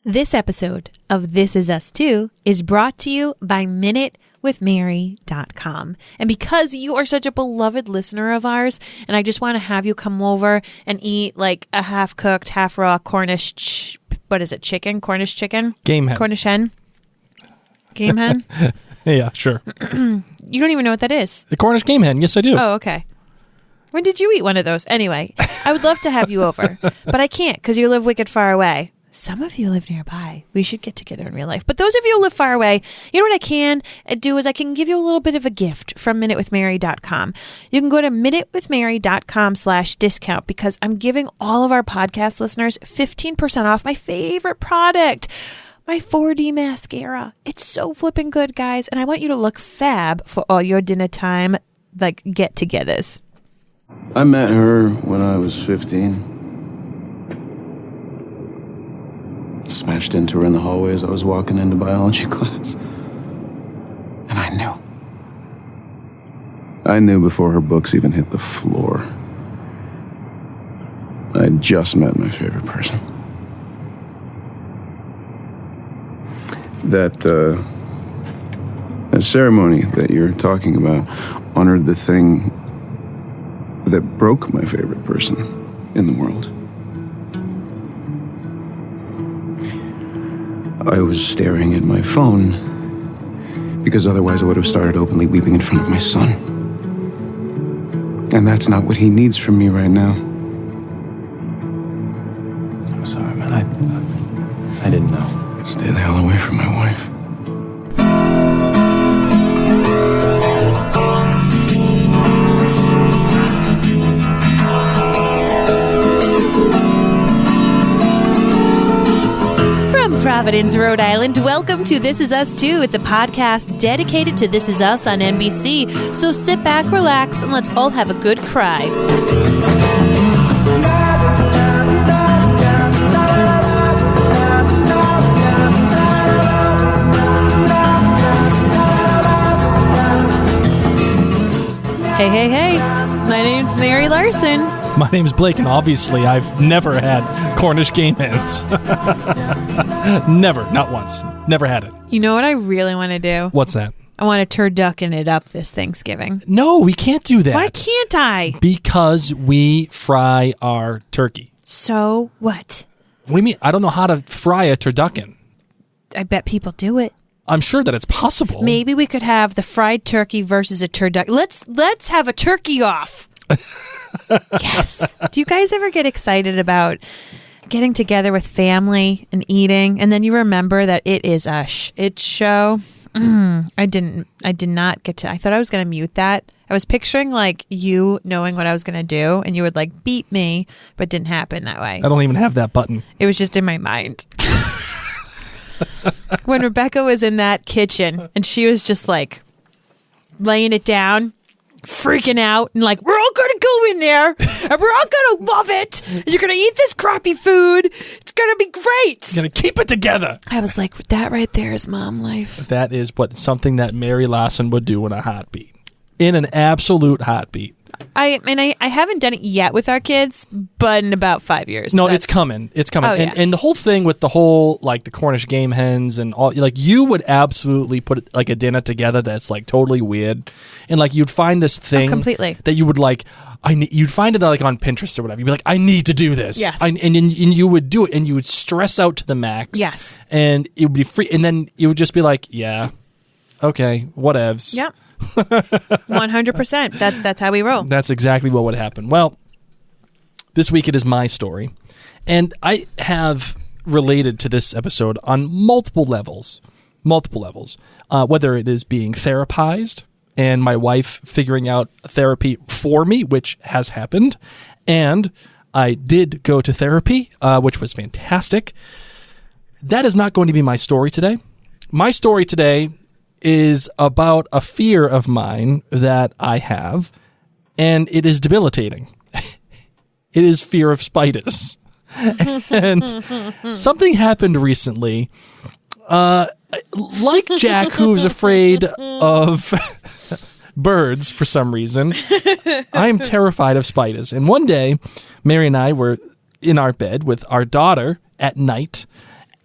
This episode of This Is Us Too is brought to you by MinuteWithMary.com. And because you are such a beloved listener of ours, and I just want to have you come over and eat like a half-cooked, half-raw Cornish, chicken? Cornish chicken? Game hen. Cornish hen? Game hen? Yeah, sure. You don't even know what that is. The Cornish game hen. Yes, I do. Oh, okay. When did you eat one of those? Anyway, I would love to have you over, but I can't because you live wicked far away. Some of you live nearby. We should get together in real life. But those of you who live far away, you know what I can do is I can give you a little bit of a gift from MinuteWithMary.com. You can go to MinuteWithMary.com/discount because I'm giving all of our podcast listeners 15% off my favorite product, my 4D mascara. It's so flipping good, guys. And I want you to look fab for all your dinner time, like get-togethers. I met her when I was 15. Smashed into her in the hallway as I was walking into biology class. And I knew before her books even hit the floor. I'd just met my favorite person. That ceremony that you're talking about honored the thing that broke my favorite person in the world. I was staring at my phone because otherwise I would have started openly weeping in front of my son. And that's not what he needs from me right now. I'm sorry, man. I didn't know. Stay the hell away from my wife. Providence, Rhode Island. Welcome to This Is Us Too. It's a podcast dedicated to This Is Us on NBC. So sit back, relax, and let's all have a good cry. Hey. My name's Mary Larson. My name's Blake, and obviously I've never had Cornish game hens. Never. Not once. Never had it. You know what I really want to do? What's that? I want to turducken it up this Thanksgiving. No, we can't do that. Why can't I? Because we fry our turkey. So what? What do you mean? I don't know how to fry a turducken. I bet people do it. I'm sure that it's possible. Maybe we could have the fried turkey versus a turducken. Let's have a turkey off. Yes. Do you guys ever get excited about getting together with family and eating, and then you remember that it is a shit show? I did not get to. I thought I was going to mute that. I was picturing like you knowing what I was going to do, and you would like beat me, but it didn't happen that way. I don't even have that button. It was just in my mind. When Rebecca was in that kitchen and she was just like laying it down, freaking out, and like, we're all gonna go in there and we're all gonna love it. You're gonna eat this crappy food. It's gonna be great. You're gonna keep it together. I was like, that right there is mom life. That is something that Mary Larson would do in a heartbeat. In an absolute heartbeat. I haven't done it yet with our kids, but in about 5 years. No, it's coming. It's coming. Oh, yeah. And the whole thing with the whole, like, the Cornish game hens and all, like, you would absolutely put, like, a dinner together that's, like, totally weird. And, like, you'd find this thing. Completely. That you would, like, you'd find it, like, on Pinterest or whatever. You'd be like, I need to do this. Yes. And you would do it, and you would stress out to the max. Yes. And it would be free. And then it would just be like, yeah, okay, whatevs. Yep. 100%. That's how we roll. That's exactly what would happen. Well, this week it is my story, and I have related to this episode on multiple levels, whether it is being therapized and my wife figuring out therapy for me, which has happened, and I did go to therapy, which was fantastic. That is not going to be my story today. My story today is about a fear of mine that I have, and it is debilitating. It is fear of spiders. And something happened recently. Like Jack, who's afraid of birds for some reason, I am terrified of spiders. And one day, Mary and I were in our bed with our daughter at night,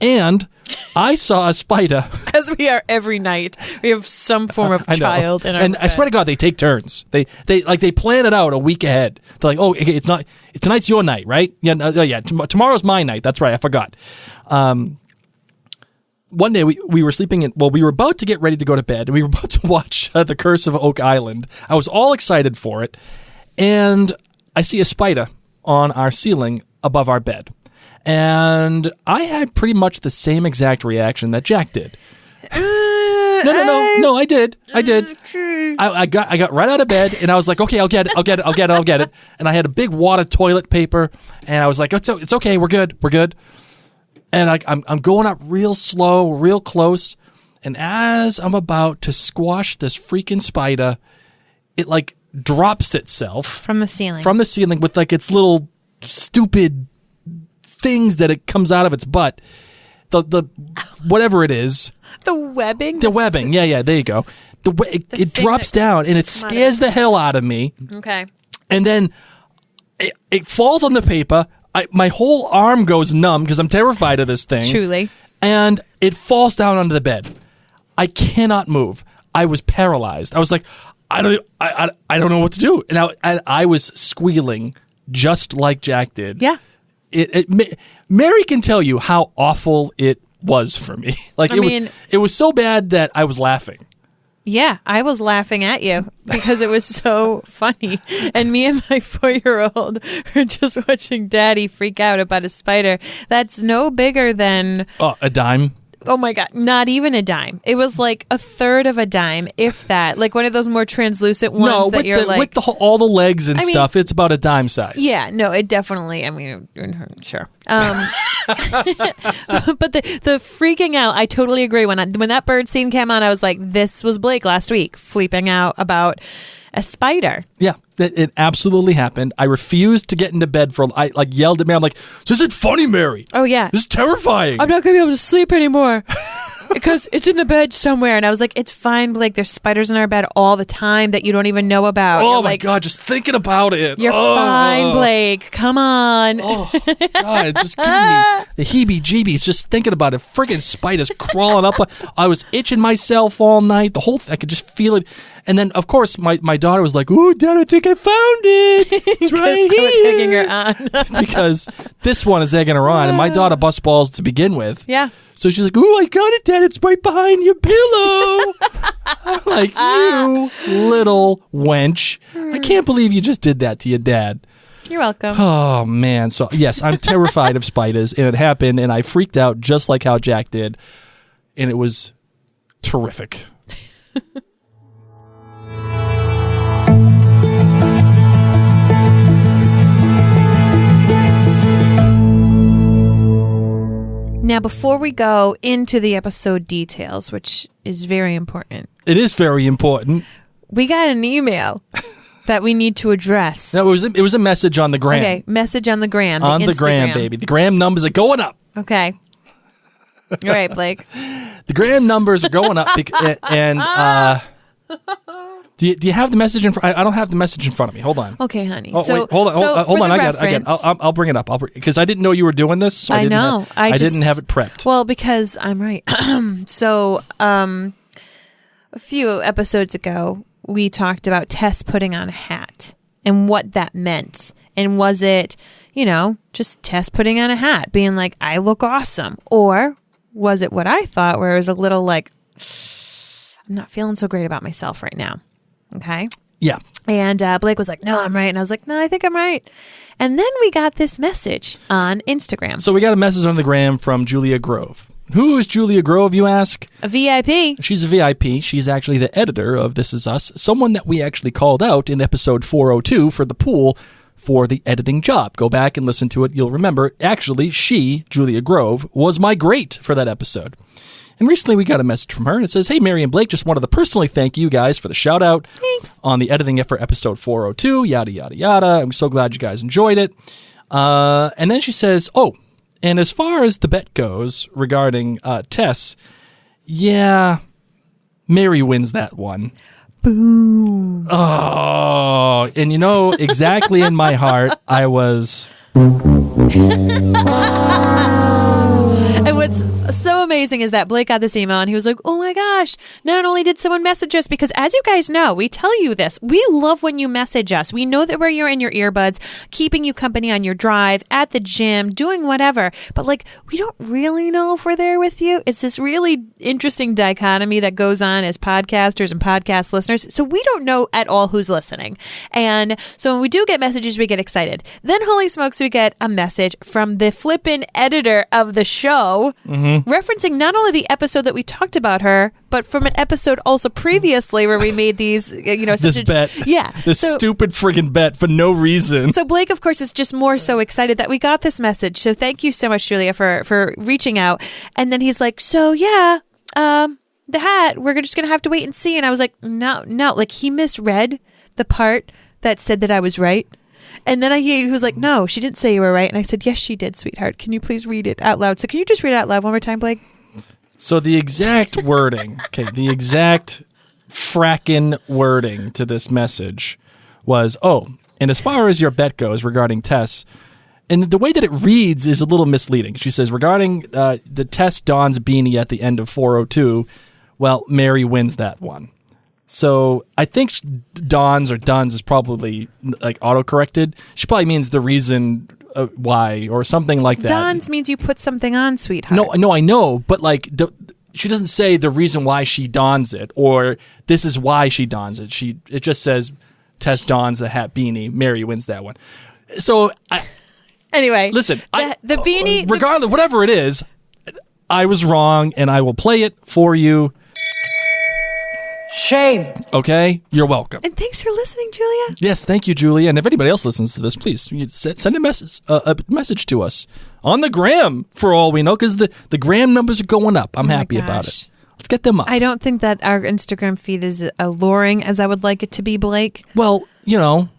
And I saw a spider. As we are every night. We have some form of child in our And bed. I swear to God, they take turns. They plan it out a week ahead. They're like, oh, okay, tonight's your night, right? Yeah, tomorrow's my night. That's right, I forgot. One day we were sleeping we were about to get ready to go to bed, and we were about to watch The Curse of Oak Island. I was all excited for it, and I see a spider on our ceiling above our bed. And I had pretty much the same exact reaction that Jack did. No, I did. I got right out of bed, and I was like, okay, I'll get it. And I had a big wad of toilet paper, and I was like, it's okay, we're good. And I'm going up real slow, real close, and as I'm about to squash this freaking spider, it like drops itself from the ceiling with like its little stupid things that it comes out of its butt. The whatever it is. The webbing? Yeah, there you go. It drops down, and it scares the hell out of me. Okay. And then it falls on the paper. My whole arm goes numb because I'm terrified of this thing. Truly. And it falls down onto the bed. I cannot move. I was paralyzed. I was like, I don't know what to do. And I was squealing just like Jack did. Yeah. Mary can tell you how awful it was for me. Like it was so bad that I was laughing. Yeah, I was laughing at you because it was so funny. And me and my 4-year-old are just watching Daddy freak out about a spider that's no bigger than... Oh, a dime? Oh my God, not even a dime. It was like a third of a dime, if that. Like one of those more translucent ones with all the legs and stuff, it's about a dime size. Yeah, no, it definitely, sure. But the freaking out, I totally agree. When that bird scene came on, I was like, this was Blake last week, flipping out about a spider. Yeah, it absolutely happened. I refused to get into bed I yelled at Mary. I'm like, this isn't funny, Mary. Oh, yeah. This is terrifying. I'm not going to be able to sleep anymore because it's in the bed somewhere. And I was like, it's fine, Blake. There's spiders in our bed all the time that you don't even know about. Oh, my God, just thinking about it. You're fine, Blake. Come on. Oh, God, it just gave me the heebie-jeebies just thinking about it. Friggin' spiders crawling up. I was itching myself all night. The whole thing, I could just feel it. And then, of course, my daughter was like, "Ooh, Dad, I think I found it. It's right here." I was egging her on. Because this one is egging her on, and my daughter busts balls to begin with. Yeah. So she's like, "Ooh, I got it, Dad. It's right behind your pillow." I'm like, you little wench. I can't believe you just did that to your dad. You're welcome. Oh, man. So, yes, I'm terrified of spiders, and it happened, and I freaked out just like how Jack did, and it was terrific. Now, before we go into the episode details, which is very important. It is very important. We got an email that we need to address. No, it was a message on the gram. Okay, message on the gram. On the gram, baby. The gram numbers are going up. Okay. All right, Blake. The gram numbers are going up. And do you have the message in front? I don't have the message in front of me. Hold on. Okay, honey. Oh, wait, hold on. I got it. I'll bring it up. Because I didn't know you were doing this. So I didn't have it prepped. Well, because I'm right. So, a few episodes ago, we talked about Tess putting on a hat and what that meant. And was it, just Tess putting on a hat, being like, I look awesome? Or was it what I thought, where it was a little like, I'm not feeling so great about myself right now. Okay. Yeah. And Blake was like, no, I'm right. And I was like, no, I think I'm right. And then we got this message on Instagram. So we got a message on the gram from Julia Grove. Who is Julia Grove, you ask? A VIP. She's a VIP. She's actually the editor of This Is Us, someone that we actually called out in episode 402 for the pool for the editing job. Go back and listen to it. You'll remember, actually, Julia Grove, was my great for that episode. And recently we got a message from her, and it says, "Hey, Mary and Blake, just wanted to personally thank you guys for the shout-out. Thanks. On the editing for episode 402, yada, yada, yada. I'm so glad you guys enjoyed it." And then she says, "Oh, and as far as the bet goes regarding Tess, yeah, Mary wins that one." Boom. Oh, and exactly in my heart, I was... And what's so amazing is that Blake got this email and he was like, oh my gosh, not only did someone message us, because as you guys know, we tell you this, we love when you message us. We know that you're in your earbuds, keeping you company on your drive, at the gym, doing whatever. But like, we don't really know if we're there with you. It's this really interesting dichotomy that goes on as podcasters and podcast listeners. So we don't know at all who's listening. And so when we do get messages, we get excited. Then holy smokes, we get a message from the flippin' editor of the show referencing not only the episode that we talked about her, but from an episode also previously where we made these, this bet. Yeah. This stupid friggin' bet for no reason. So Blake, of course, is just more so excited that we got this message. So thank you so much, Julia, for reaching out. And then he's like, so yeah, the hat, we're just going to have to wait and see. And I was like, no, like he misread the part that said that I was right. And then he was like, no, she didn't say you were right. And I said, yes, she did, sweetheart. Can you please read it out loud? So can you just read it out loud one more time, Blake? So the exact wording, the exact frackin' wording to this message was, and as far as your bet goes regarding Tess, and the way that it reads is a little misleading. She says, regarding the Tess Dawn's beanie at the end of 402, well, Mary wins that one. So I think Dawn's or Duns is probably like auto-corrected. She probably means the reason why or something like that. Dawn's means you put something on, sweetheart. No, I know, but like she doesn't say the reason why she dons it or this is why she dons it. It just says Tess dons the hat beanie. Mary wins that one. So anyway, listen, the beanie, regardless, whatever it is, I was wrong, and I will play it for you. Shame. Okay, you're welcome. And thanks for listening, Julia. Yes, thank you, Julia. And if anybody else listens to this, please send a message to us on the gram for all we know, because the gram numbers are going up. I'm happy about it. Let's get them up. I don't think that our Instagram feed is alluring as I would like it to be, Blake. Well,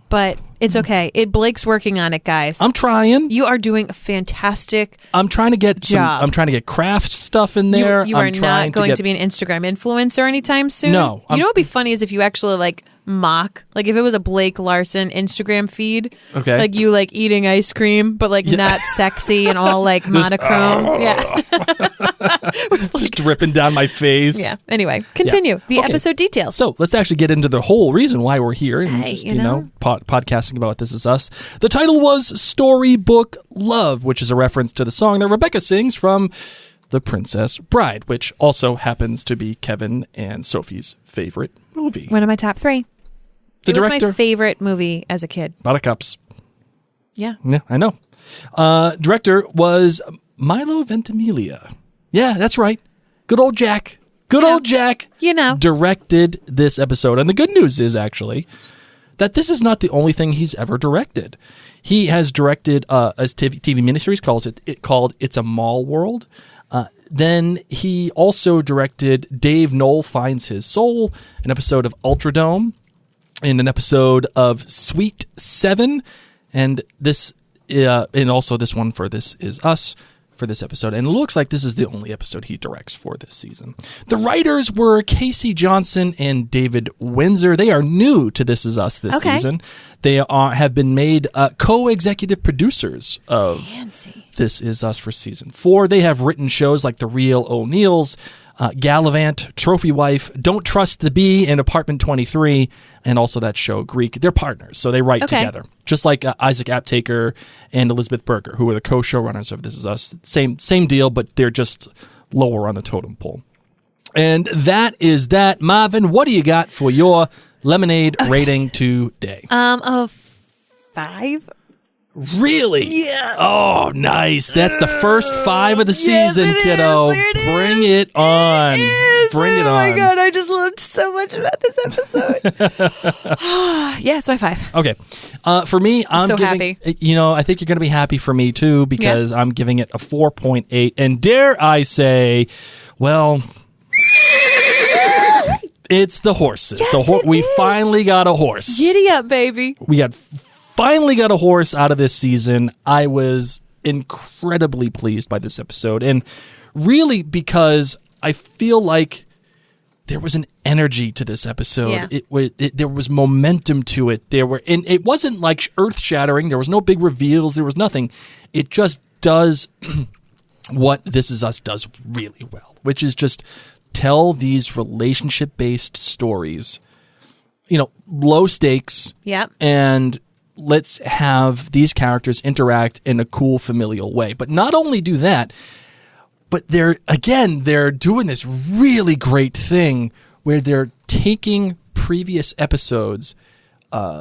but it's okay. Blake's working on it, guys. I'm trying. You are doing a fantastic I'm trying to get job. I'm trying to get craft stuff in there. You are not going to be an Instagram influencer anytime soon. No. You know what would be funny is if you actually mock, like if it was a Blake Larson Instagram feed, okay, like you eating ice cream, but not sexy and all monochrome. Just dripping down my face. Yeah. Anyway, continue the episode details. So let's actually get into the whole reason why we're here and podcasting about This Is Us. The title was Storybook Love, which is a reference to the song that Rebecca sings from The Princess Bride, which also happens to be Kevin and Sophie's favorite movie. One of my top 3. It was my favorite movie as a kid. Buttercups. Yeah, I know. Director was Milo Ventimiglia. Yeah, that's right. Good old Jack. Old Jack. Directed this episode. And the good news is actually that this is not the only thing he's ever directed. He has directed a TV miniseries called It's a Mall World. Then he also directed Dave Knoll Finds His Soul, an episode of Ultradome, and an episode of Sweet 7, and this, and also this one for This Is Us for this episode. And it looks like this is the only episode he directs for this season. The writers were Casey Johnson and David Windsor. They are new to This Is Us this season. They have been made co-executive producers of This Is Us for season 4. They have written shows like The Real O'Neills, Gallivant, Trophy Wife, Don't Trust the Bee, and Apartment 23, and also that show Greek. They're partners, so they write together. Just like Isaac Aptaker and Elizabeth Berger, who are the co-showrunners of This Is Us. Same deal, but they're just lower on the totem pole. And that is that. Marvin, what do you got for your Lemonade rating today? A 5. Really? Yeah. Oh, nice. That's the first 5 of the season, kiddo. Bring it on. Bring it on. Oh my God, I just learned so much about this episode. Yeah, it's my 5. Okay. For me, I'm so giving, happy. I think you're going to be happy for me too, because I'm giving it a 4.8. And dare I say, well, it's the horses. Yes, We finally got a horse. Giddy up, baby. We finally got a horse out of this season. I was incredibly pleased by this episode, and really because I feel like there was an energy to this episode. Yeah. There was momentum to it. And it wasn't like earth shattering. There was no big reveals. There was nothing. It just does what This Is Us does really well, which is just tell these relationship-based stories, low stakes. Yep. And let's have these characters interact in a cool, familial way. But not only do that, but they're doing this really great thing where they're taking previous episodes,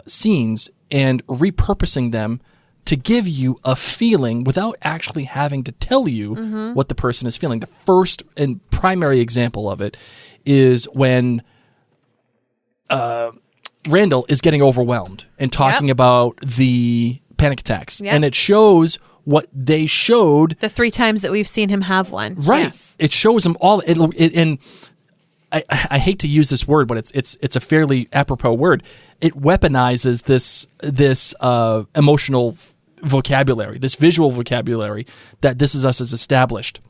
scenes, and repurposing them to give you a feeling without actually having to tell you what the person is feeling. The first and primary example of it is when Randall is getting overwhelmed and talking about the panic attacks. Yep. And it shows what they showed. The 3 times that we've seen him have one. Right. Yes. It shows them all. And I hate to use this word, but it's a fairly apropos word. It weaponizes this emotional vocabulary, this visual vocabulary that This Is Us has established.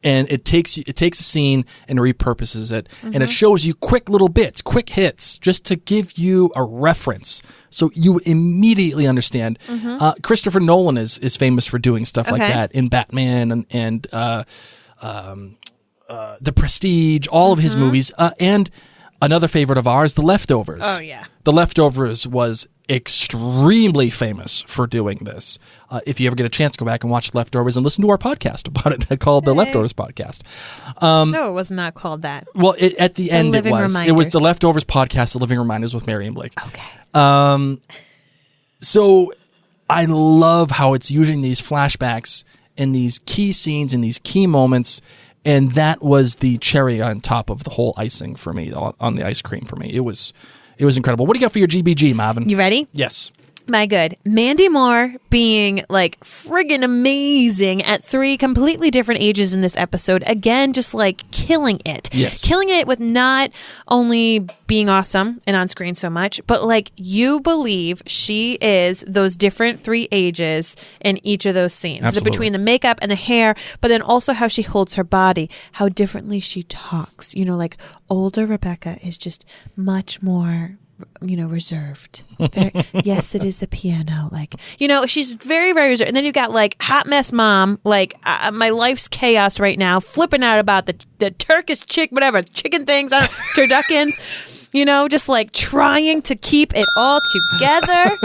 And it takes a scene and repurposes it, and it shows you quick little bits, quick hits, just to give you a reference, so you immediately understand. Christopher Nolan is famous for doing stuff like that in Batman and The Prestige, all of his movies, and another favorite of ours, The Leftovers. Oh yeah, The Leftovers was extremely famous for doing this. If you ever get a chance, go back and watch Leftovers and listen to our podcast about it called The Leftovers Podcast. No, it was not called that. Well, at the end it was. Reminders. It was The Leftovers Podcast, The Living Reminders with Mary and Blake. Okay. So I love how it's using these flashbacks and these key scenes and these key moments, and that was the cherry on top of the whole icing for me, on the ice cream for me. It was incredible. What do you got for your GBG, Marvin? You ready? Yes. My good. Mandy Moore being like friggin' amazing at 3 completely different ages in this episode. Again, just like killing it. Yes. Killing it with not only being awesome and on screen so much, but like you believe she is those different 3 ages in each of those scenes. Absolutely. Between the makeup and the hair, but then also how she holds her body, how differently she talks. Like older Rebecca is just much more reserved. Yes, it is the piano. She's very, very reserved. And then you got like hot mess mom, like my life's chaos right now, flipping out about the Turkish chicken things, turduckens, just like trying to keep it all together.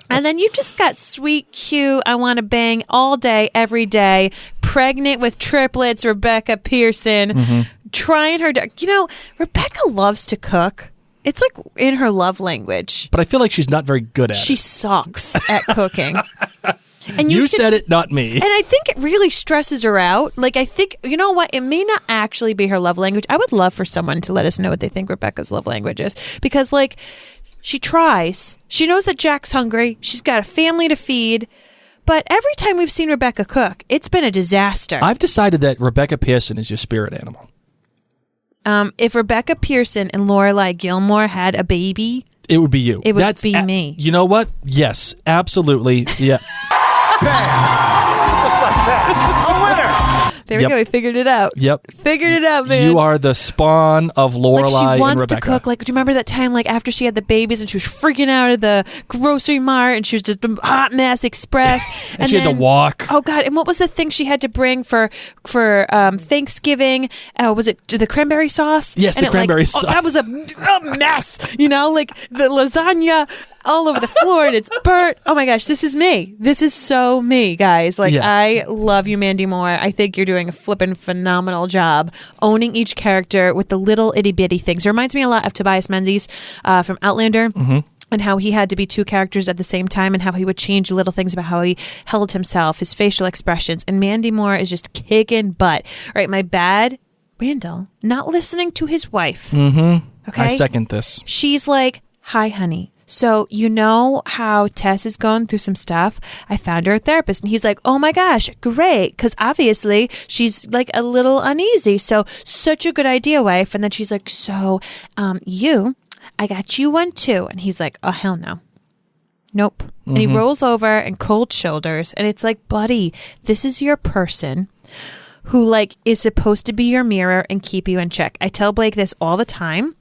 And then you just got sweet, cute, I want to bang all day, every day, pregnant with triplets, Rebecca Pearson, trying her. Rebecca loves to cook. It's like in her love language. But I feel like she's not very good at it. She sucks at cooking. And you said it, not me. And I think it really stresses her out. Like, I think, you know what? It may not actually be her love language. I would love for someone to let us know what they think Rebecca's love language is. Because, like, she tries. She knows that Jack's hungry. She's got a family to feed. But every time we've seen Rebecca cook, it's been a disaster. I've decided that Rebecca Pearson is your spirit animal. If Rebecca Pearson and Lorelai Gilmore had a baby, it would be you. It would be me. You know what? Yes, absolutely. Yeah. Just like that. A winner. There we go. We figured it out. Yep. Figured it out, man. You are the spawn of Lorelai and Rebecca. She wants to cook. Like, do you remember that time, like, after she had the babies and she was freaking out at the grocery mart and she was just a hot mess express. and she had to walk. Oh, God. And what was the thing she had to bring for Thanksgiving? Was it the cranberry sauce? Yes, and the cranberry sauce. Oh, that was a mess. Like the lasagna all over the floor and it's burnt. Oh my gosh, this is me. This is so me, guys. Like, I love you, Mandy Moore. I think you're doing a flippin' phenomenal job owning each character with the little itty bitty things. It reminds me a lot of Tobias Menzies from Outlander. And how he had to be 2 characters at the same time and how he would change little things about how he held himself, his facial expressions. And Mandy Moore is just kicking butt. All right, my bad, Randall, not listening to his wife. Okay? I second this. She's like, hi, honey. So you know how Tess is going through some stuff? I found her a therapist. And he's like, oh my gosh, great. Because obviously she's like a little uneasy. So such a good idea, wife. And then she's like, so I got you one too. And he's like, oh, hell no. Nope. And he rolls over and cold shoulders. And it's like, buddy, this is your person who like is supposed to be your mirror and keep you in check. I tell Blake this all the time.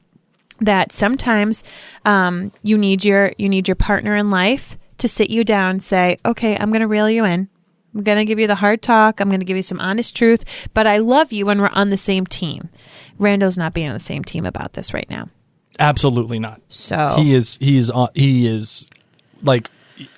That sometimes you need your partner in life to sit you down and say, okay, I'm going to reel you in. I'm going to give you the hard talk. I'm going to give you some honest truth. But I love you when we're on the same team. Rando's not being on the same team about this right now. Absolutely not. So he is like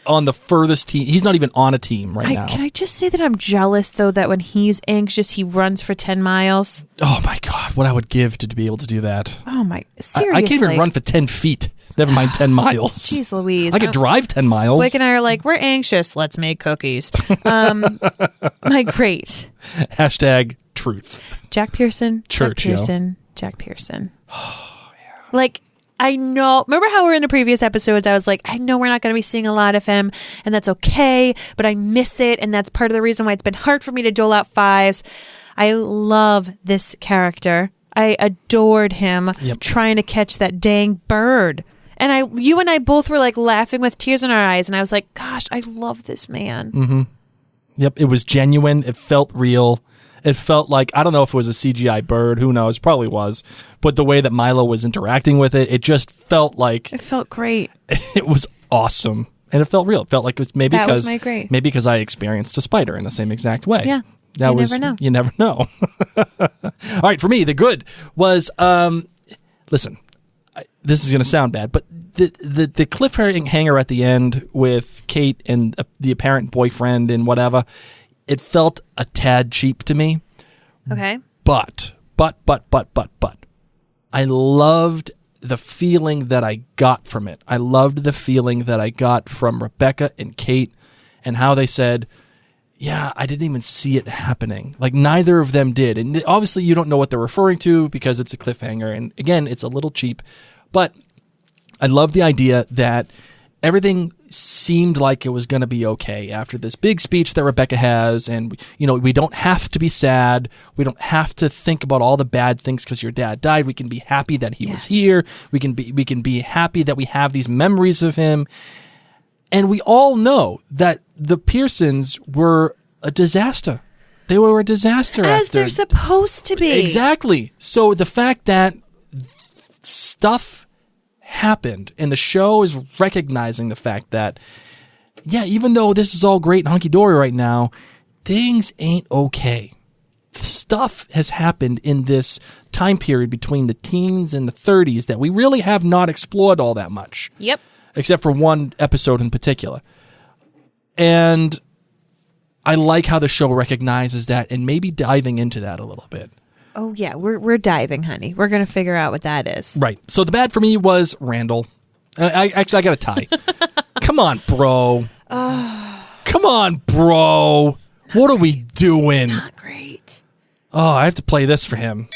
on the furthest team. He's not even on a team right now. Can I just say that I'm jealous, though, that when he's anxious, he runs for 10 miles? Oh, my God. What I would give to be able to do that. Oh, my. Seriously. I can't even run for 10 feet. Never mind 10 miles. Jeez Louise. I could drive 10 miles. Blake and I are like, we're anxious. Let's make cookies. My great. Hashtag truth. Jack Pearson. Church, Jack Pearson. Jack Pearson. Oh, yeah. Like, I know. Remember how in the previous episodes, I was like, I know we're not going to be seeing a lot of him, and that's okay, but I miss it, and that's part of the reason why it's been hard for me to dole out fives. I love this character. I adored him trying to catch that dang bird. And you and I both were like laughing with tears in our eyes, and I was like, gosh, I love this man. Mm-hmm. Yep, it was genuine. It felt real. It felt like, I don't know if it was a CGI bird, who knows, probably was, but the way that Milo was interacting with it, it just felt like... It felt great. It was awesome. And it felt real. It felt like it was maybe because I experienced a spider in the same exact way. Yeah. Never know. You never know. All right, for me, the good was, listen, this is going to sound bad, but the cliffhanger at the end with Kate and the apparent boyfriend and whatever, it felt a tad cheap to me. Okay. But, I loved the feeling that I got from it. I loved the feeling that I got from Rebecca and Kate and how they said, yeah, I didn't even see it happening. Like, neither of them did. And obviously you don't know what they're referring to because it's a cliffhanger. And again, it's a little cheap. But I love the idea that everything seemed like it was going to be okay after this big speech that Rebecca has. And, you know, we don't have to be sad. We don't have to think about all the bad things because your dad died. We can be happy that he was here. We can be happy that we have these memories of him. And we all know that the Pearsons were a disaster. They were a disaster. As they're supposed to be. Exactly. So the fact that stuff happened and the show is recognizing the fact that, yeah, even though this is all great and hunky-dory right now, things ain't okay. Stuff has happened in this time period between the teens and the 30s that we really have not explored all that much. Yep. Except for one episode in particular. And I like how the show recognizes that and maybe diving into that a little bit. Oh, yeah. We're diving, honey. We're going to figure out what that is. Right. So the bad for me was Randall. I got a tie. Come on, bro. Come on, bro. What are we doing? Not great. Oh, I have to play this for him.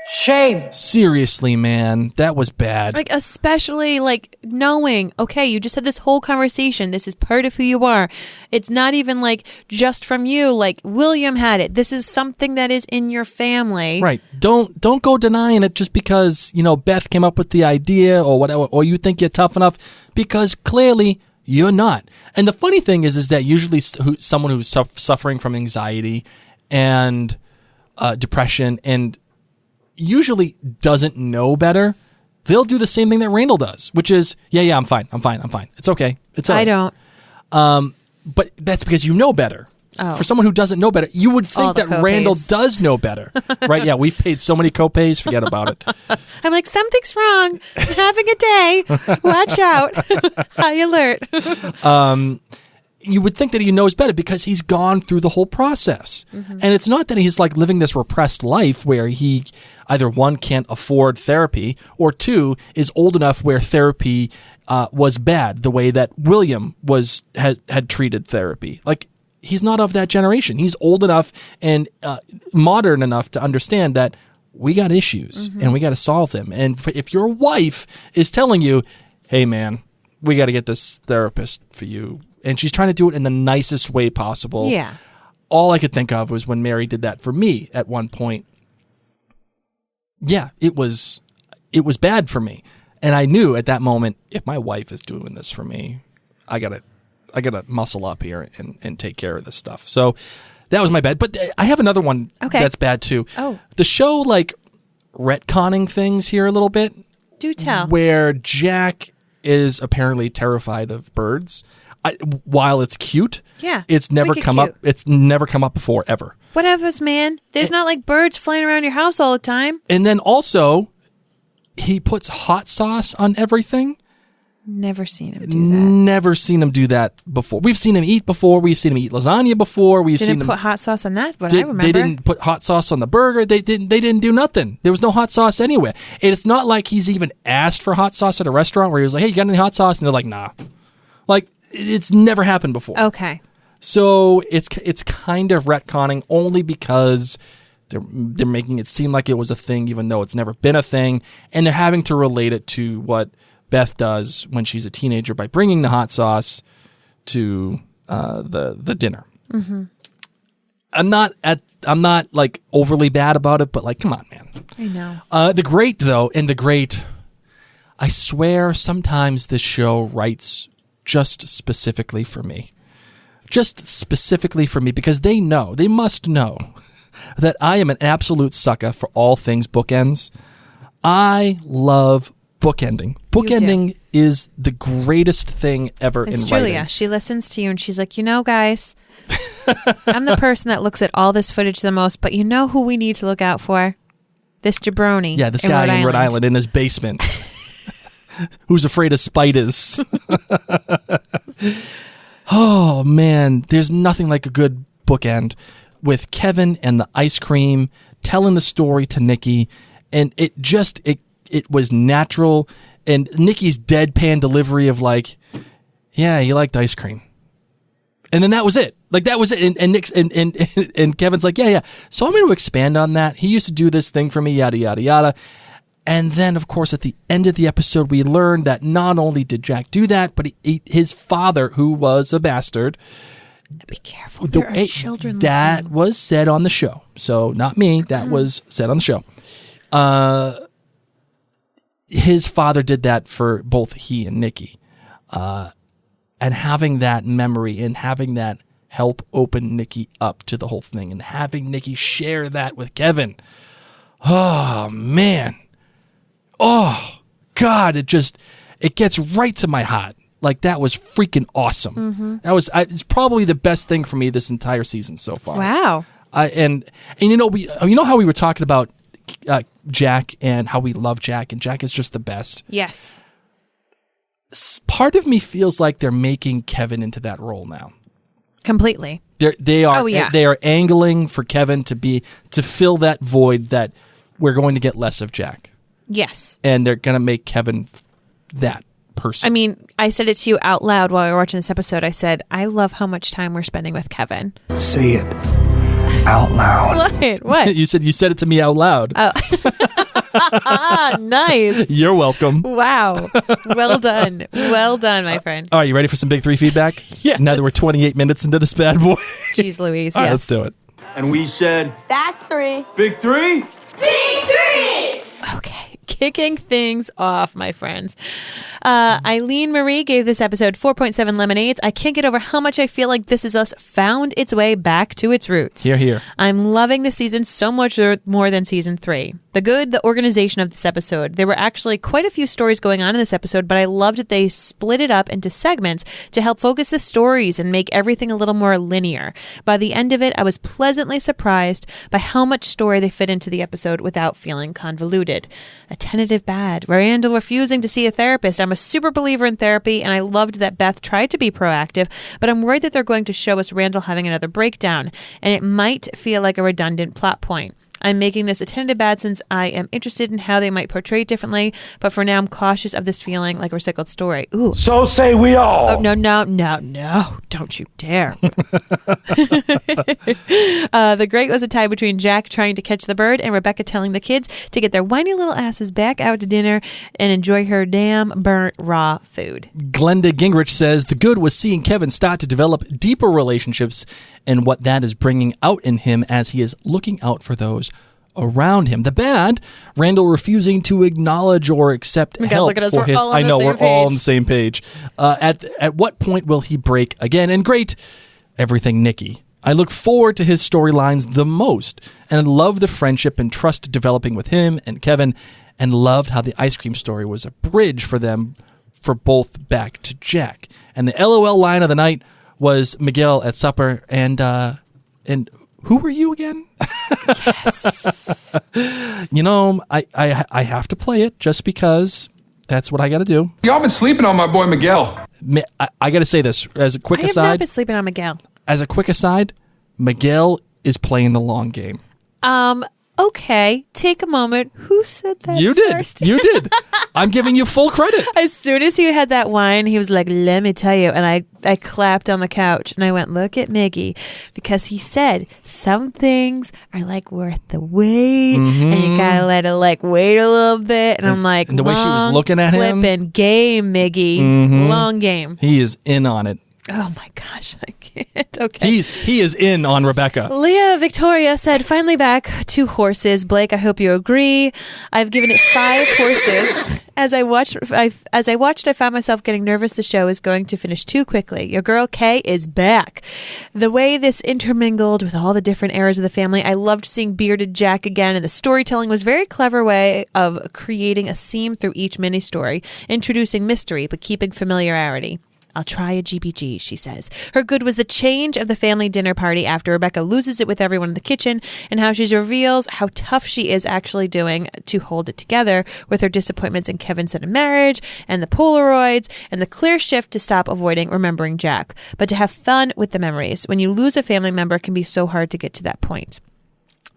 Shame. Seriously, man. That was bad. Like, especially, like, knowing, okay, you just had this whole conversation. This is part of who you are. It's not even, like, just from you. Like, William had it. This is something that is in your family. Right. Don't go denying it just because, you know, Beth came up with the idea or whatever, or you think you're tough enough, because clearly you're not. And the funny thing is that usually someone who's suffering from anxiety and depression and usually doesn't know better, they'll do the same thing that Randall does, which is, yeah, I'm fine. It's okay. It's all right. I don't. But that's because you know better. Oh. For someone who doesn't know better, you would think that co-pays. Randall does know better. Right? Yeah, we've paid so many co-pays, forget about it. I'm like, something's wrong. I'm having a day. Watch out. High alert. You would think that he knows better because he's gone through the whole process. Mm-hmm. And it's not that he's like living this repressed life where he either one, can't afford therapy, or two, is old enough where therapy was bad the way that William had treated therapy. Like, he's not of that generation. He's old enough and modern enough to understand that we got issues and we got to solve them. And if your wife is telling you, hey man, we got to get this therapist for you, and she's trying to do it in the nicest way possible. Yeah. All I could think of was when Mary did that for me at one point. Yeah, it was bad for me. And I knew at that moment, if my wife is doing this for me, I gotta muscle up here and take care of this stuff. So that was my bad. But I have another one that's bad too. Oh. The show, like, retconning things here a little bit. Do tell. Where Jack is apparently terrified of birds. while it's cute, Yeah, it's never make it come cute. up. It's never come up before ever. Whatever's, man. There's not like birds flying around your house all the time. And then also, he puts hot sauce on everything. Never seen him do that. Never seen him do that before. We've seen him eat before. We've seen him eat lasagna before. We've seen Didn't him put hot sauce on that, but I remember. They didn't put hot sauce on the burger. They didn't do nothing. There was no hot sauce anywhere. And it's not like he's even asked for hot sauce at a restaurant where he was like, "Hey, you got any hot sauce?" And they're like, "Nah." Like, it's never happened before. Okay. So it's kind of retconning only because they're making it seem like it was a thing, even though it's never been a thing, and they're having to relate it to what Beth does when she's a teenager by bringing the hot sauce to the dinner. Mm-hmm. I'm not like overly bad about it, but like, come on, man. I know. The Great, though, I swear sometimes this show writes just specifically for me. Just specifically for me, because they must know that I am an absolute sucker for all things bookends. I love bookending. Bookending is the greatest thing ever It's in Julia. writing. She listens to you and she's like, guys, I'm the person that looks at all this footage the most, but you know who we need to look out for? This jabroni. Yeah, this guy in Rhode Island in his basement who's afraid of spiders. Oh, man. There's nothing like a good bookend with Kevin and the ice cream telling the story to Nikki, and it was natural, and Nikki's deadpan delivery of like, yeah, he liked ice cream. And then that was it. Like, that was it. And Nick's and Kevin's like, yeah. So I'm going to expand on that. He used to do this thing for me, yada, yada, yada. And then, of course, at the end of the episode, we learned that not only did Jack do that, but his father, who was a bastard. Be careful. There are children that listening. was said on the show. So not me. That was said on the show. His father did that for both he and Nikki. And having that memory and having that help open Nikki up to the whole thing and having Nikki share that with Kevin. Oh, man. Oh, God. It gets right to my heart. Like, that was freaking awesome. Mm-hmm. It's probably the best thing for me this entire season so far. Wow. And you know how we were talking about Jack and how we love Jack, and Jack is just the best. Yes. Part of me feels like they're making Kevin into that role now. Completely. They are. Oh, yeah. They are angling for Kevin to fill that void that we're going to get less of Jack. Yes. And they're going to make Kevin that person. I mean, I said it to you out loud while we were watching this episode. I said, I love how much time we're spending with Kevin. Say it out loud. What? You said it to me out loud. Oh. Nice. You're welcome. Wow. Well done. Well done, my friend. All right, you ready for some big three feedback? Yes. Now that we're 28 minutes into this bad boy. Jeez Louise, All right, yes. let's do it. And we said, That's 3. big 3? Big 3! Okay. Kicking things off, my friends. Eileen Marie gave this episode 4.7 lemonades. I can't get over how much I feel like This Is Us found its way back to its roots. Here, here. I'm loving this season so much more than season 3. The organization of this episode. There were actually quite a few stories going on in this episode, but I loved that they split it up into segments to help focus the stories and make everything a little more linear. By the end of it, I was pleasantly surprised by how much story they fit into the episode without feeling convoluted. A tentative bad. Randall refusing to see a therapist. I'm a super believer in therapy, and I loved that Beth tried to be proactive, but I'm worried that they're going to show us Randall having another breakdown, and it might feel like a redundant plot point. I'm making this a tentative bad since I am interested in how they might portray it differently, but for now I'm cautious of this feeling like a recycled story. Ooh. So say we all. Oh, no, don't you dare. The Great was a tie between Jack trying to catch the bird and Rebecca telling the kids to get their whiny little asses back out to dinner and enjoy her damn burnt raw food. Glenda Gingrich says the good was seeing Kevin start to develop deeper relationships and what that is bringing out in him as he is looking out for those around him. The bad, Randall refusing to acknowledge or accept help look at us, for we're his. all on I the know same we're all page. on the same page. At what point will he break again? And great, everything Nikki. I look forward to his storylines the most, and love the friendship and trust developing with him and Kevin, and loved how the ice cream story was a bridge for them for both back to Jack. And the LOL line of the night was Miguel at supper. And who were you again? Yes. I have to play it just because that's what I got to do. Y'all been sleeping on my boy Miguel. I got to say this as a quick I have aside. not been sleeping on Miguel. As a quick aside, Miguel is playing the long game. Okay, take a moment. Who said that You first? did. You did. I'm giving you full credit. As soon as he had that wine, he was like, let me tell you. And I clapped on the couch and I went, look at Miggy. Because he said, some things are like worth the wait. And you gotta let it like wait a little bit. And I'm like, and the way she was looking at him. Flipping game, Miggy. Long game. He is in on it. Oh my gosh, I can't. Okay. He is in on Rebecca. Leah Victoria said, finally back to horses. Blake, I hope you agree. I've given it 5 horses. As I watched, I found myself getting nervous the show is going to finish too quickly. Your girl Kay is back. The way this intermingled with all the different eras of the family, I loved seeing bearded Jack again, and the storytelling was a very clever way of creating a seam through each mini-story, introducing mystery but keeping familiarity. I'll try a GBG, she says. Her good was the change of the family dinner party after Rebecca loses it with everyone in the kitchen and how she reveals how tough she is actually doing to hold it together with her disappointments in Kevin's sudden marriage and the Polaroids and the clear shift to stop avoiding remembering Jack, but to have fun with the memories. When you lose a family member, it can be so hard to get to that point.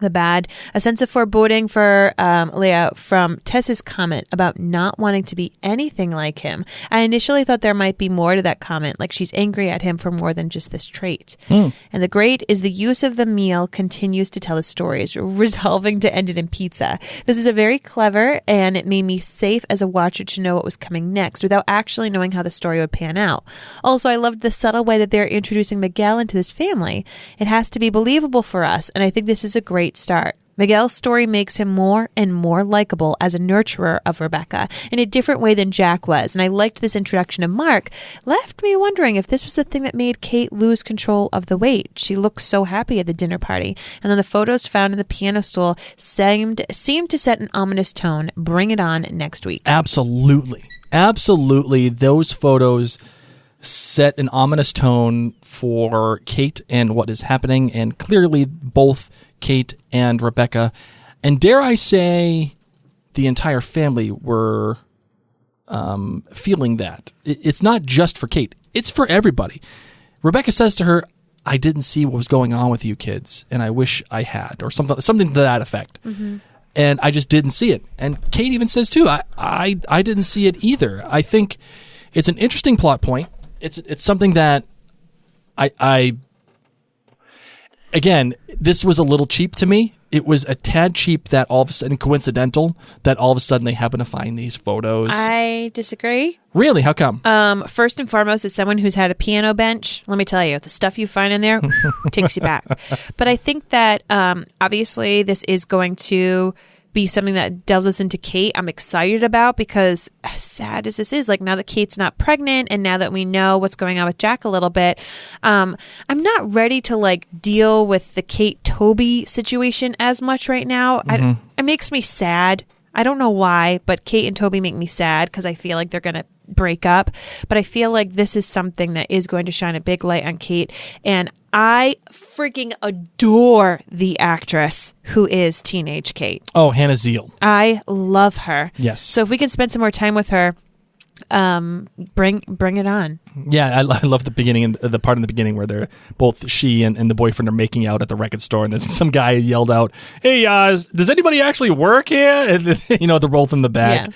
The bad, a sense of foreboding for Leah from Tess's comment about not wanting to be anything like him. I initially thought there might be more to that comment, like she's angry at him for more than just this trait. And the great is the use of the meal continues to tell his stories, resolving to end it in pizza. This is a very clever, and it made me safe as a watcher to know what was coming next without actually knowing how the story would pan out. Also, I loved the subtle way that they're introducing Miguel into this family. It has to be believable for us, and I think this is a great start. Miguel's story makes him more and more likable as a nurturer of Rebecca in a different way than Jack was. And I liked this introduction of Mark. Left me wondering if this was the thing that made Kate lose control of the weight. She looked so happy at the dinner party. And then the photos found in the piano stool seemed to set an ominous tone. Bring it on next week. Absolutely. Absolutely. Those photos set an ominous tone for Kate and what is happening. And clearly both Kate and Rebecca, and dare I say, the entire family were feeling that. It's not just for Kate. It's for everybody. Rebecca says to her, I didn't see what was going on with you kids, and I wish I had, or something to that effect. And I just didn't see it. And Kate even says, too, I didn't see it either. I think it's an interesting plot point. It's something that I again, this was a little cheap to me. It was a tad cheap that all of a sudden, coincidental, that all of a sudden they happen to find these photos. I disagree. Really? How come? First and foremost, as someone who's had a piano bench, let me tell you, the stuff you find in there takes you back. But I think that obviously this is going to be something that delves us into Kate. I'm excited about, because as sad as this is, like now that Kate's not pregnant and now that we know what's going on with Jack a little bit, I'm not ready to like deal with the Kate-Toby situation as much right now. It makes me sad. I don't know why, but Kate and Toby make me sad because I feel like they're going to break up. But I feel like this is something that is going to shine a big light on Kate. And I freaking adore the actress who is teenage Kate. Oh, Hannah Zeal. I love her. Yes. So if we can spend some more time with her, bring it on. Yeah, I love the beginning, and the part in the beginning where both she and the boyfriend are making out at the record store, and then some guy yelled out, "Hey, does anybody actually work here?" And they're both in the back.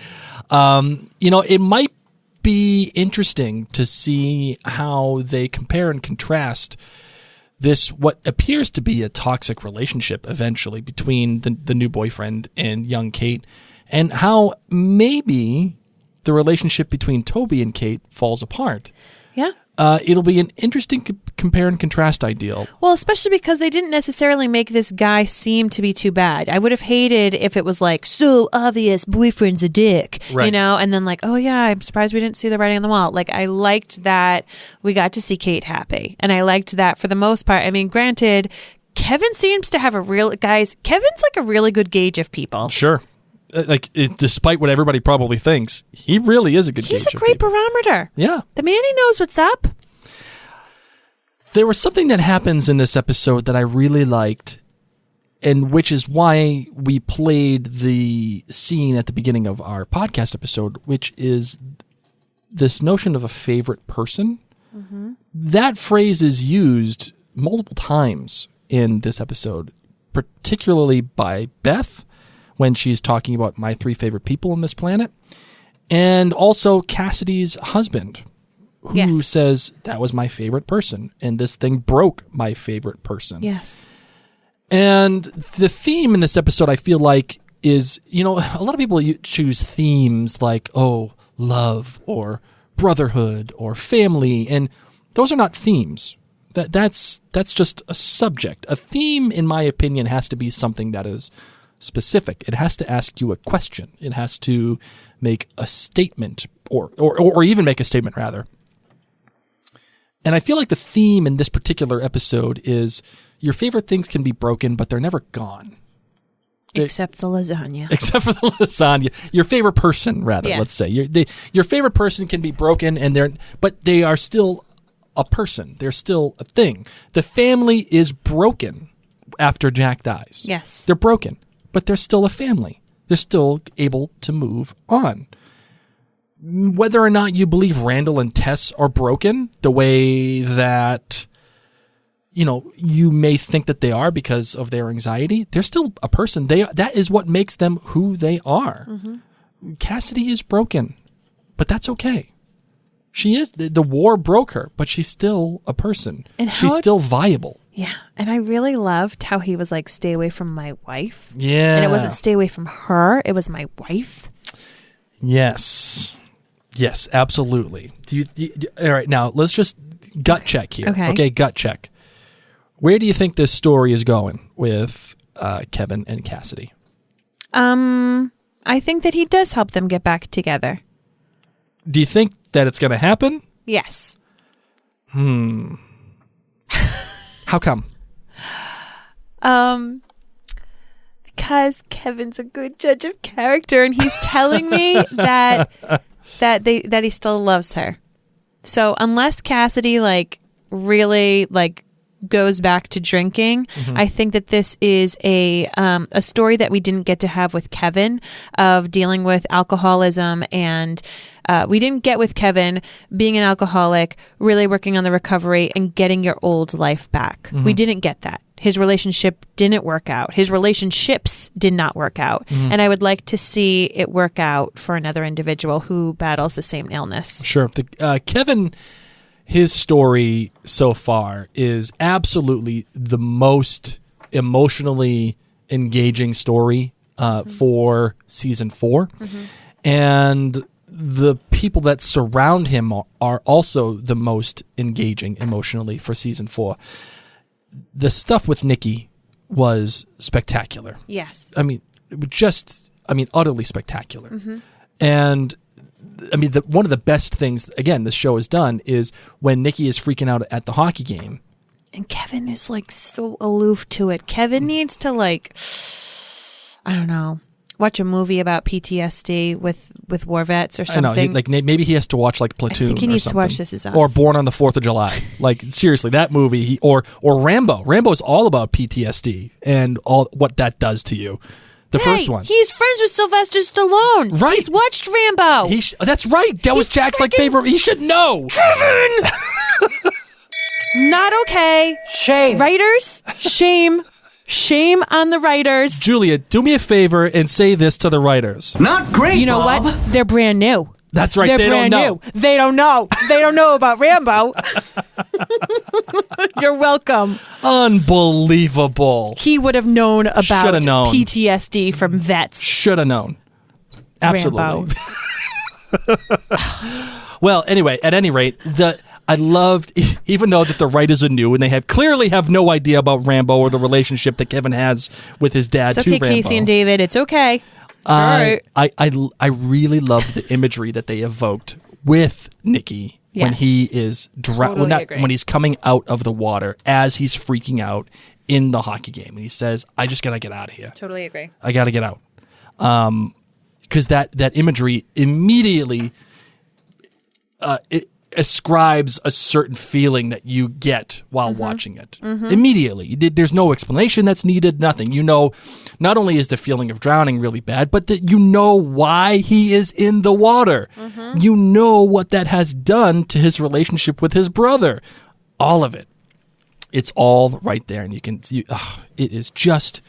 Yeah. It might be interesting to see how they compare and contrast this, what appears to be a toxic relationship eventually between the new boyfriend and young Kate, and how maybe the relationship between Toby and Kate falls apart. Yeah. It'll be an interesting compare and contrast ideal. Well, especially because they didn't necessarily make this guy seem to be too bad. I would have hated if it was like, so obvious, boyfriend's a dick, right. And then like, oh yeah, I'm surprised we didn't see the writing on the wall. Like, I liked that we got to see Kate happy. And I liked that for the most part. I mean, granted, Kevin seems to have Kevin's like a really good gauge of people. Sure. despite what everybody probably thinks, he really is a good He's gauge a of great people. barometer. Yeah. The man, he knows what's up. There was something that happens in this episode that I really liked, and which is why we played the scene at the beginning of our podcast episode, which is this notion of a favorite person. Mm-hmm. That phrase is used multiple times in this episode, particularly by Beth when she's talking about my 3 favorite people on this planet, and also Cassidy's husband, who says, that was my favorite person, and this thing broke my favorite person. Yes. And the theme in this episode, I feel like, is, a lot of people choose themes like, love or brotherhood or family, and those are not themes. That's just a subject. A theme, in my opinion, has to be something that is specific. It has to ask you a question. It has to make a statement, or even make a statement, rather. And I feel like the theme in this particular episode is your favorite things can be broken, but they're never gone. Except the lasagna. Except for the lasagna. Your favorite person, rather, let's say. Your favorite person can be broken, but they are still a person. They're still a thing. The family is broken after Jack dies. Yes. They're broken, but they're still a family. They're still able to move on. Whether or not you believe Randall and Tess are broken the way that, you may think that they are because of their anxiety, they're still a person. That is what makes them who they are. Mm-hmm. Cassidy is broken, but that's okay. She is. The war broke her, but she's still a person. And she's still viable. Yeah. And I really loved how he was like, stay away from my wife. Yeah. And it wasn't stay away from her. It was my wife. Yes. Yes, absolutely. All right, now let's just gut check here. Okay, gut check. Where do you think this story is going with Kevin and Cassidy? I think that he does help them get back together. Do you think that it's going to happen? Yes. How come? Because Kevin's a good judge of character, and he's telling me that he still loves her. So unless Cassidy really goes back to drinking, I think that this is a story that we didn't get to have with Kevin of dealing with alcoholism, and we didn't get with Kevin being an alcoholic, really working on the recovery and getting your old life back. We didn't get that. His relationship didn't work out. His relationships did not work out. And I would like to see it work out for another individual who battles the same illness. Sure. Kevin, his story so far is absolutely the most emotionally engaging story for season 4. And the people that surround him are also the most engaging emotionally for season 4. The stuff with Nikki was spectacular. Yes. Utterly spectacular. And one of the best things, again, this show has done is when Nikki is freaking out at the hockey game. And Kevin is so aloof to it. Kevin needs to watch a movie about PTSD with war vets or something. I know. Maybe he has to watch Platoon. I think he needs to watch This Is Us. Or Born on the 4th of July. Seriously, that movie. Or Rambo. Rambo is all about PTSD and all what that does to you. The first one. He's friends with Sylvester Stallone. Right. He's watched Rambo. That's right. That was Jack's favorite. He should know. Kevin! Not okay. Shame. Writers, shame. Shame on the writers. Julia, do me a favor and say this to the writers. Not great, You know Bob. what? They're brand new. That's right. They're They don't brand know. new. They don't know. They don't know about Rambo. You're welcome. Unbelievable. He would have known about Shoulda known. PTSD from vets. Should have known. Absolutely. Well, anyway, at any rate, I loved, even though that the writers are new and they clearly have no idea about Rambo or the relationship that Kevin has with his dad It's to okay, Rambo. Casey and David. It's okay. I really loved the imagery that they evoked with Nikki when he is when he's coming out of the water as he's freaking out in the hockey game, and he says, "I just gotta get out of here. Totally agree. I gotta get out." because that imagery immediately it ascribes a certain feeling that you get while watching it. Immediately. There's no explanation that's needed, nothing. You know, not only is the feeling of drowning really bad, but that you know why he is in the water. You know what that has done to his relationship with his brother. All of it. It's all right there, and it is just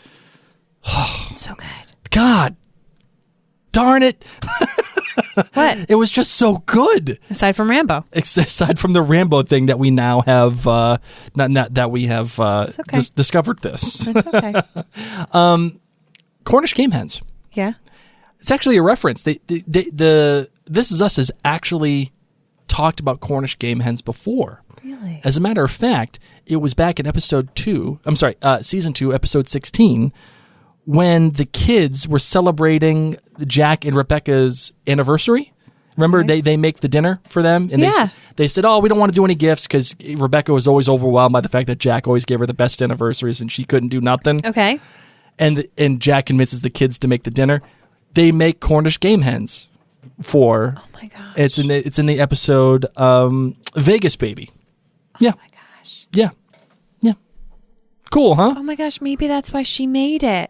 So good. God darn it. What? It was just so good. Aside from Rambo. Aside from the Rambo thing that we now have, that we have okay. discovered this. It's okay. Cornish game hens. Yeah. It's actually a reference. The This Is Us has actually talked about Cornish game hens before. Really? As a matter of fact, it was back in season 2, episode 16, when the kids were celebrating Jack and Rebecca's anniversary. Remember, they make the dinner for them? And they said, we don't want to do any gifts because Rebecca was always overwhelmed by the fact that Jack always gave her the best anniversaries and she couldn't do nothing. Okay. And Jack convinces the kids to make the dinner. They make Cornish game hens for... Oh, my gosh. It's in the episode Vegas Baby. Yeah. Oh, my gosh. Yeah. Yeah. Cool, huh? Oh, my gosh. Maybe that's why she made it.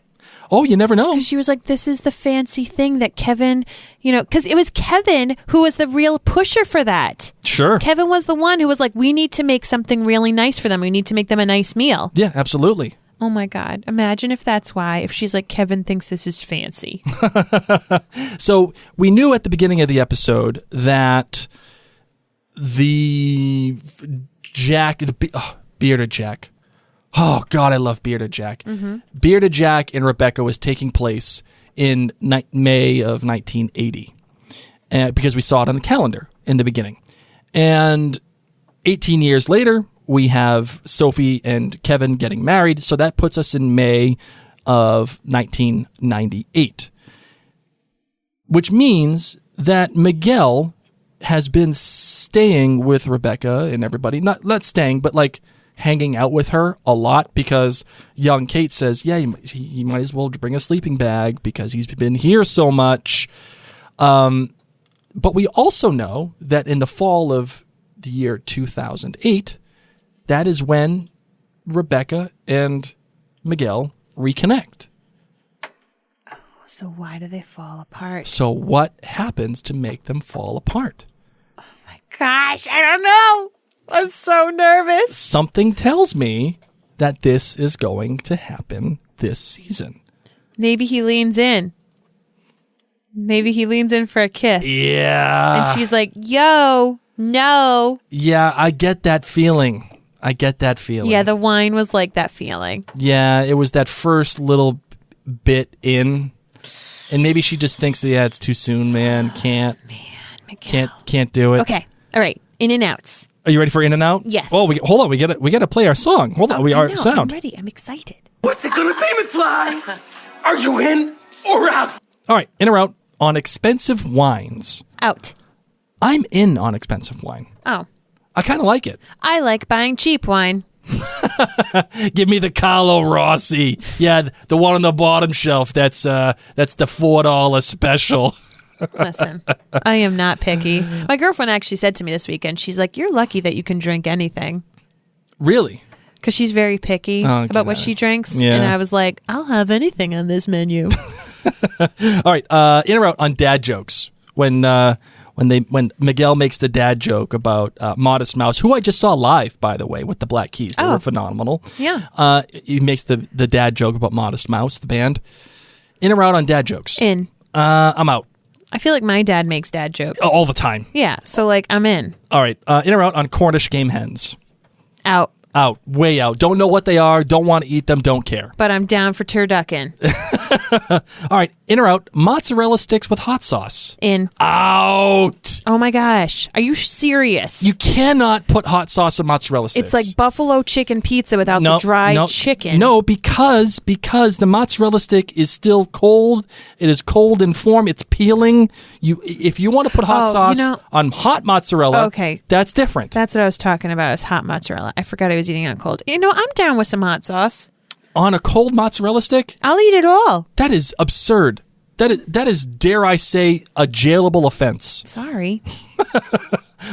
Oh, you never know. Because she was like, this is the fancy thing that Kevin, because it was Kevin who was the real pusher for that. Sure. Kevin was the one who was like, we need to make something really nice for them. We need to make them a nice meal. Yeah, absolutely. Oh my God. Imagine if that's why, if she's like, Kevin thinks this is fancy. So we knew at the beginning of the episode that the Bearded Jack. Oh, God, I love Bearded Jack. Bearded Jack and Rebecca was taking place in May of 1980 because we saw it on the calendar in the beginning. And 18 years later, we have Sophie and Kevin getting married. So that puts us in May of 1998, which means that Miguel has been staying with Rebecca and everybody. Not staying, but like hanging out with her a lot because young Kate says, he might as well bring a sleeping bag because he's been here so much. But we also know that in the fall of the year 2008, that is when Rebecca and Miguel reconnect. So why do they fall apart? So what happens to make them fall apart? Oh my gosh, I don't know. I'm so nervous. Something tells me that this is going to happen this season. Maybe he leans in. Maybe he leans in for a kiss. Yeah. And she's like, yo, no. Yeah, I get that feeling. Yeah, the wine was like that feeling. Yeah, it was that first little bit in. And maybe she just thinks, it's too soon, man. Can't do it. Okay. All right. In and outs. Are you ready for in and out? Yes. Oh, hold on. We got to play our song. Hold on. Our sound. I'm ready. I'm excited. What's it gonna be, McFly? Are you in or out? All right. In or out on expensive wines. Out. I'm in on expensive wine. Oh. I kind of like it. I like buying cheap wine. Give me the Carlo Rossi. Yeah, the one on the bottom shelf. That's the $4 special. Listen, I am not picky. My girlfriend actually said to me this weekend, she's like, you're lucky that you can drink anything. Really? Because she's very picky about what she drinks. Yeah. And I was like, I'll have anything on this menu. All right, in or out on dad jokes. When Miguel makes the dad joke about Modest Mouse, who I just saw live, by the way, with the Black Keys. They were phenomenal. Yeah. He makes the dad joke about Modest Mouse, the band. In or out on dad jokes? In. I'm out. I feel like my dad makes dad jokes. All the time. Yeah, so like I'm in. All right, in or out on Cornish game hens? Out. Out. Way out. Don't know what they are. Don't want to eat them. Don't care. But I'm down for turducken. All right, in or out, mozzarella sticks with hot sauce? In. Out. Oh my gosh. Are you serious? You cannot put hot sauce on mozzarella sticks. It's like buffalo chicken pizza without the dry chicken. No, because the mozzarella stick is still cold. It is cold in form. It's peeling. If you want to put hot sauce on hot mozzarella, okay, that's different. That's what I was talking about, is hot mozzarella. I forgot I was eating on cold. I'm down with some hot sauce. On a cold mozzarella stick? I'll eat it all. That is absurd. That is, dare I say, a jailable offense. Sorry.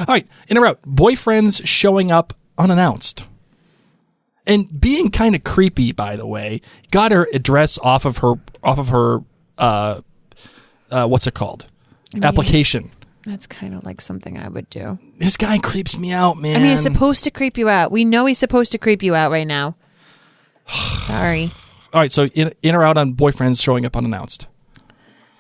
All right, in or out. Boyfriends showing up unannounced. And being kind of creepy, by the way. Got her address off of her what's it called? Application. That's kind of like something I would do. This guy creeps me out, man. I mean, he's supposed to creep you out. We know he's supposed to creep you out right now. Sorry. All right, so in or out on boyfriends showing up unannounced?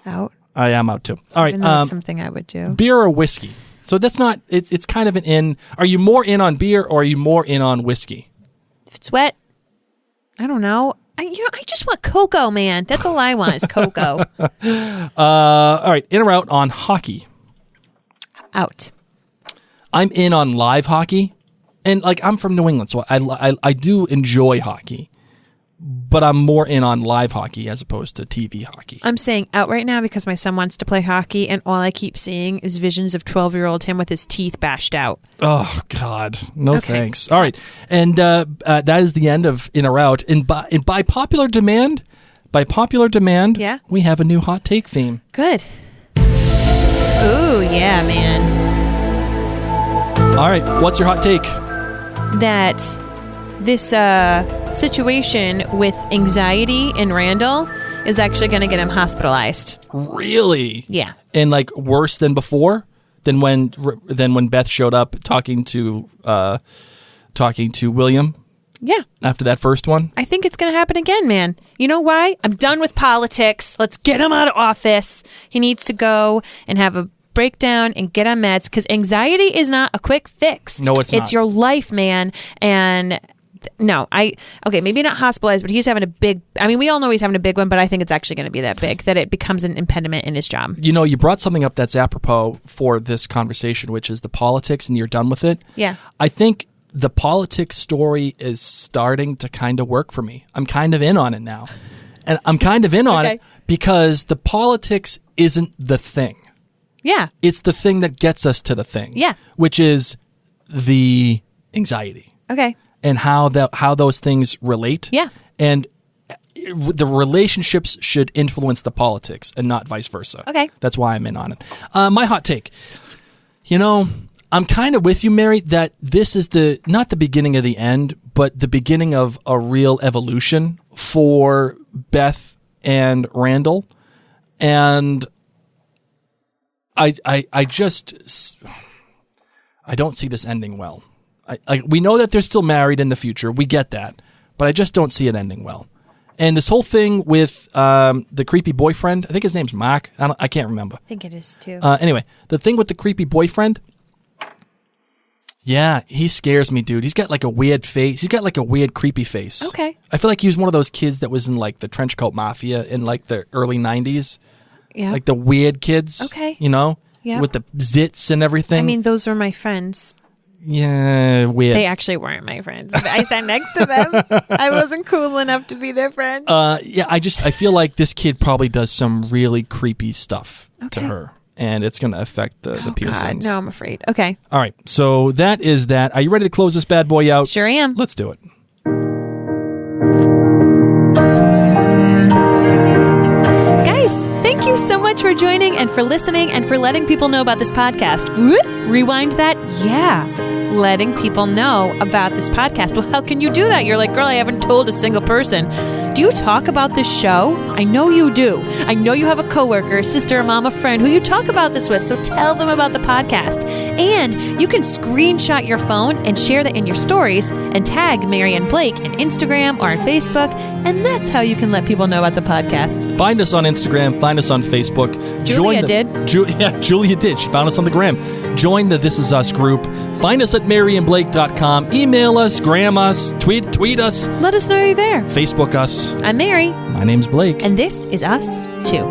Out. I am out too. All right. That's something I would do. Beer or whiskey? So that's not, it's kind of an in. Are you more in on beer or are you more in on whiskey? If it's wet, I don't know. I just want cocoa, man. That's all I want is cocoa. All right. In or out on hockey? Out. I'm in on live hockey. And like, I'm from New England, so I do enjoy hockey. But I'm more in on live hockey as opposed to TV hockey. I'm saying out right now because my son wants to play hockey, and all I keep seeing is visions of 12-year-old him with his teeth bashed out. Oh, God. No thanks. All right. And that is the end of In or Out. And by popular demand, yeah, we have a new hot take theme. Good. Ooh, yeah, man. All right. What's your hot take? That this situation with anxiety in Randall is actually going to get him hospitalized. Really? Yeah. And like worse than before? Than when Beth showed up talking to William? Yeah. After that first one? I think it's going to happen again, man. You know why? I'm done with politics. Let's get him out of office. He needs to go and have a breakdown and get on meds because anxiety is not a quick fix. No, it's not. It's your life, man. And maybe not hospitalized, but he's having a big, I mean, we all know he's having a big one, but I think it's actually going to be that big that it becomes an impediment in his job. You know, you brought something up that's apropos for this conversation, which is the politics, and you're done with it. Yeah. I think the politics story is starting to kind of work for me. I'm kind of in on it now. And I'm kind of in on it because the politics isn't the thing. Yeah. It's the thing that gets us to the thing. Yeah. Which is the anxiety. Okay. And how those things relate. Yeah. And the relationships should influence the politics and not vice versa. Okay. That's why I'm in on it. My hot take. You know, I'm kind of with you, Mary, that this is not the beginning of the end, but the beginning of a real evolution for Beth and Randall. And I don't see this ending well. We know that they're still married in the future. We get that. But I just don't see it ending well. And this whole thing with the creepy boyfriend, I think his name's Mark. I can't remember. I think it is too. Anyway, the thing with the creepy boyfriend, yeah, he scares me, dude. He's got like a weird face. He's got like a weird creepy face. Okay. I feel like he was one of those kids that was in like the trench coat mafia in like the early 90s. Yeah. Like the weird kids. Okay. You know? Yeah. With the zits and everything. I mean, those were my friends. Yeah, weird. They actually weren't my friends. I sat next to them. I wasn't cool enough to be their friend. Yeah, I feel like this kid probably does some really creepy stuff to her. And it's going to affect the Pearsons. God, no, I'm afraid. Okay. All right, so that is that. Are you ready to close this bad boy out? Sure am. Let's do it. Guys, thank you so much for joining and for listening and for letting people know about this podcast. Rewind that. Yeah. Letting people know about this podcast. Well, how can you do that? You're like, girl, I haven't told a single person. Do you talk about this show? I know you do. I know you have a coworker, a sister, a mom, a friend who you talk about this with, so tell them about the podcast. And you can screenshot your phone and share that in your stories and tag Mary and Blake on Instagram or on Facebook, and that's how you can let people know about the podcast. Find us on Instagram. Find us on Facebook. Julia did. Julia did. She found us on the gram. Join the This Is Us group. Find us at maryandblake.com. Email us, gram us, tweet us. Let us know you're there. Facebook us. I'm Mary. My name's Blake. And this is Us Too.